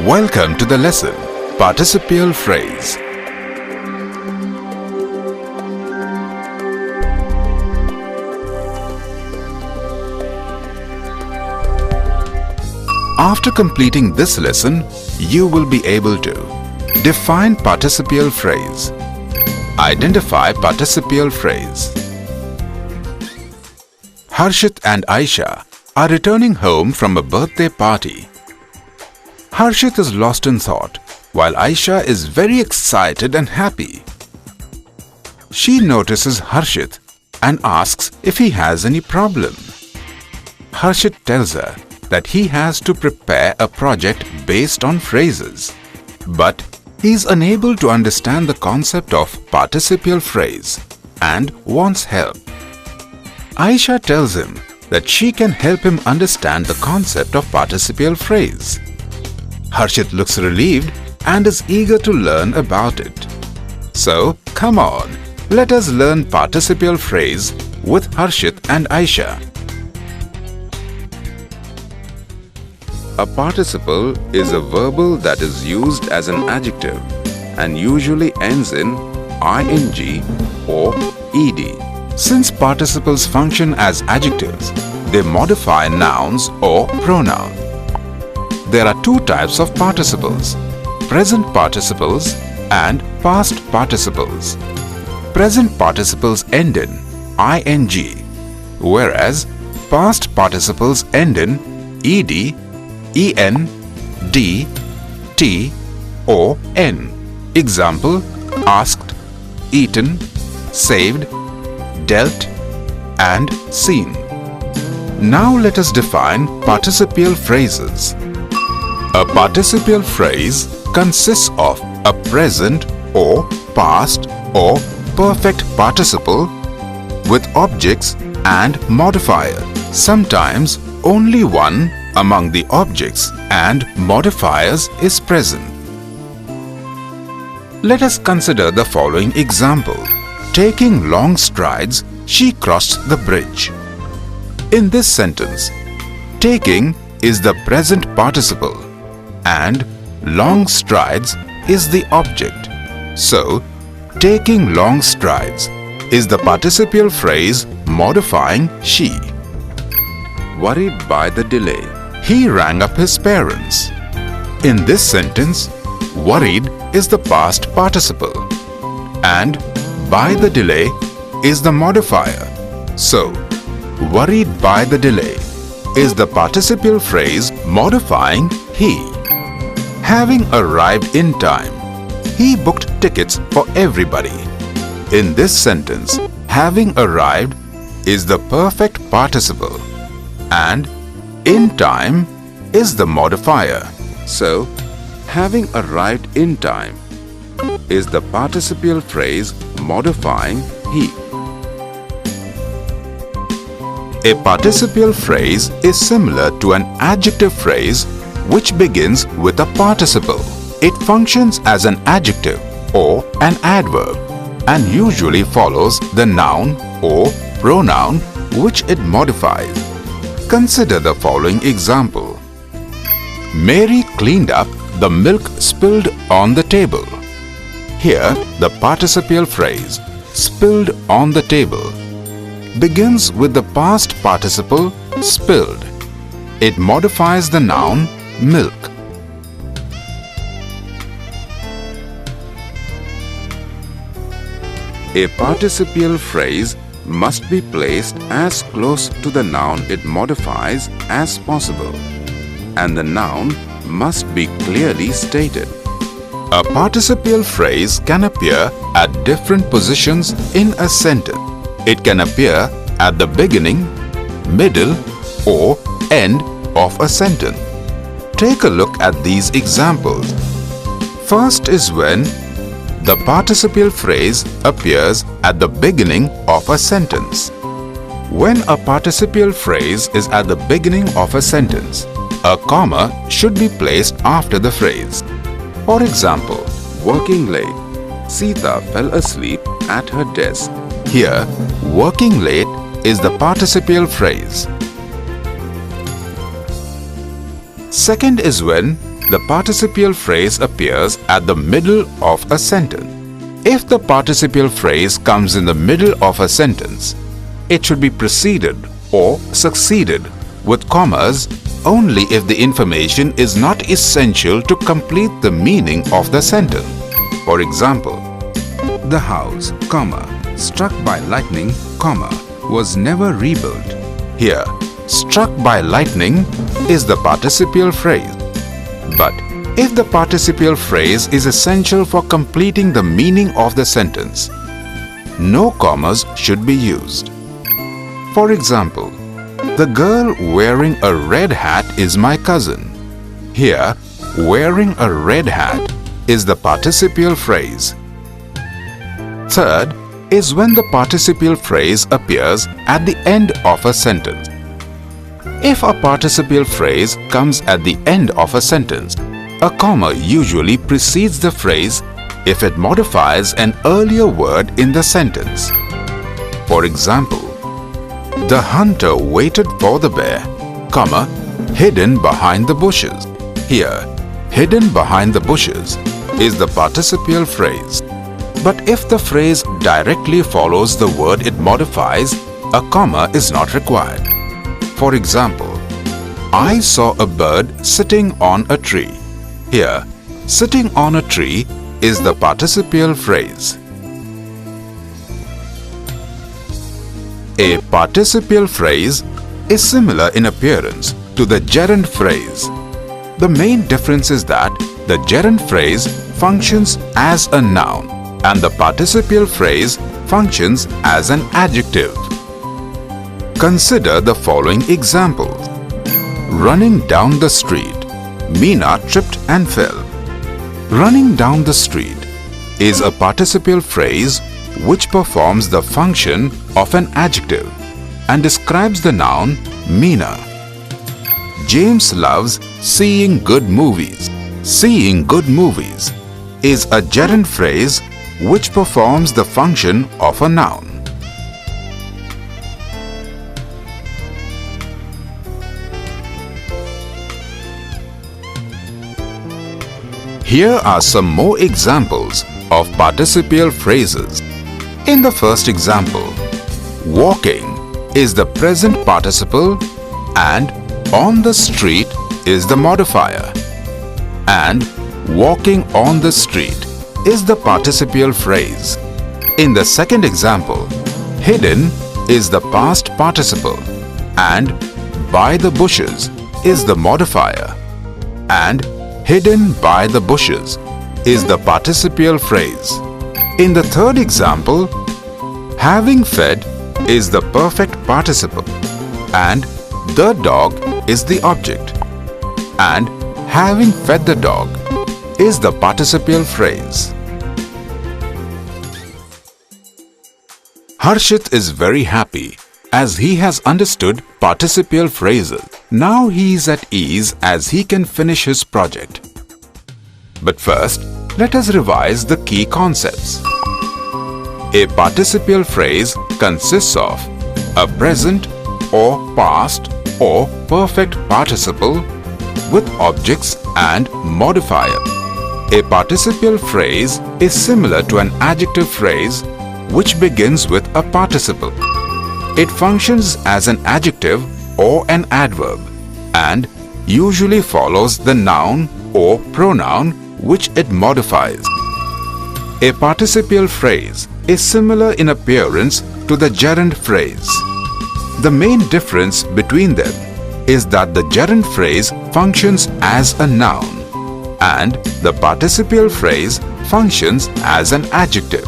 Welcome to the lesson, Participial Phrase. After completing this lesson, you will be able to define participial phrase, identify participial phrase. Harshit and Aisha are returning home from a birthday party. Harshit is lost in thought, while Aisha is very excited and happy. She notices Harshit and asks if he has any problem. Harshit tells her that he has to prepare a project based on phrases, but he is unable to understand the concept of participial phrase and wants help. Aisha tells him that she can help him understand the concept of participial phrase. Harshit looks relieved and is eager to learn about it. So, come on, let us learn participial phrase with Harshit and Aisha. A participle is a verbal that is used as an adjective and usually ends in ing or ed. Since participles function as adjectives, they modify nouns or pronoun. There are two types of participles, present participles and past participles. Present participles end in ing, whereas past participles end in ed, en, d, t or n. Example: asked, eaten, saved, dealt and seen. Now let us define participial phrases. A participial phrase consists of a present or past or perfect participle with objects and modifier. Sometimes only one among the objects and modifiers is present. Let us consider the following example. Taking long strides, she crossed the bridge. In this sentence, taking is the present participle and long strides is the object. So, taking long strides is the participial phrase modifying she. Worried by the delay, he rang up his parents. In this sentence, worried is the past participle and by the delay is the modifier. So, worried by the delay is the participial phrase modifying he. Having arrived in time, he booked tickets for everybody. In this sentence, having arrived is the perfect participle and in time is the modifier. So, having arrived in time is the participial phrase modifying he. A participial phrase is similar to an adjective phrase which begins with a participle. It functions as an adjective or an adverb and usually follows the noun or pronoun which it modifies. Consider the following example. Mary cleaned up the milk spilled on the table. Here, the participial phrase spilled on the table begins with the past participle spilled. It modifies the noun milk. A participial phrase must be placed as close to the noun it modifies as possible, and the noun must be clearly stated. A participial phrase can appear at different positions in a sentence. It can appear at the beginning, middle, or end of a sentence. Take a look at these examples. First is when the participial phrase appears at the beginning of a sentence. When a participial phrase is at the beginning of a sentence, a comma should be placed after the phrase. For example, working late, Sita fell asleep at her desk. Here, working late is the participial phrase. Second is when the participial phrase appears at the middle of a sentence. If the participial phrase comes in the middle of a sentence, it should be preceded or succeeded with commas only if the information is not essential to complete the meaning of the sentence. For example, the house, struck by lightning, was never rebuilt. Here, struck by lightning is the participial phrase. But if the participial phrase is essential for completing the meaning of the sentence, no commas should be used. For example, the girl wearing a red hat is my cousin. Here, wearing a red hat is the participial phrase. Third is when the participial phrase appears at the end of a sentence. If a participial phrase comes at the end of a sentence, a comma usually precedes the phrase if it modifies an earlier word in the sentence. For example, the hunter waited for the bear, hidden behind the bushes. Here, hidden behind the bushes is the participial phrase. But if the phrase directly follows the word it modifies, a comma is not required. For example, I saw a bird sitting on a tree. Here, sitting on a tree is the participial phrase. A participial phrase is similar in appearance to the gerund phrase. The main difference is that the gerund phrase functions as a noun and the participial phrase functions as an adjective. Consider the following examples. Running down the street, Meena tripped and fell. Running down the street is a participial phrase which performs the function of an adjective and describes the noun Meena. James loves seeing good movies. Seeing good movies is a gerund phrase which performs the function of a noun. Here are some more examples of participial phrases. In the first example, walking is the present participle and on the street is the modifier. And walking on the street is the participial phrase. In the second example, hidden is the past participle and by the bushes is the modifier. And hidden by the bushes is the participial phrase. In the third example, having fed is the perfect participle and the dog is the object. And having fed the dog is the participial phrase. Harshit is very happy as he has understood participial phrases. Now he is at ease as he can finish his project. But first, let us revise the key concepts. A participial phrase consists of a present or past or perfect participle with objects and modifier. A participial phrase is similar to an adjective phrase which begins with a participle. It functions as an adjective or an adverb and usually follows the noun or pronoun which it modifies. A participial phrase is similar in appearance to the gerund phrase. The main difference between them is that the gerund phrase functions as a noun and the participial phrase functions as an adjective.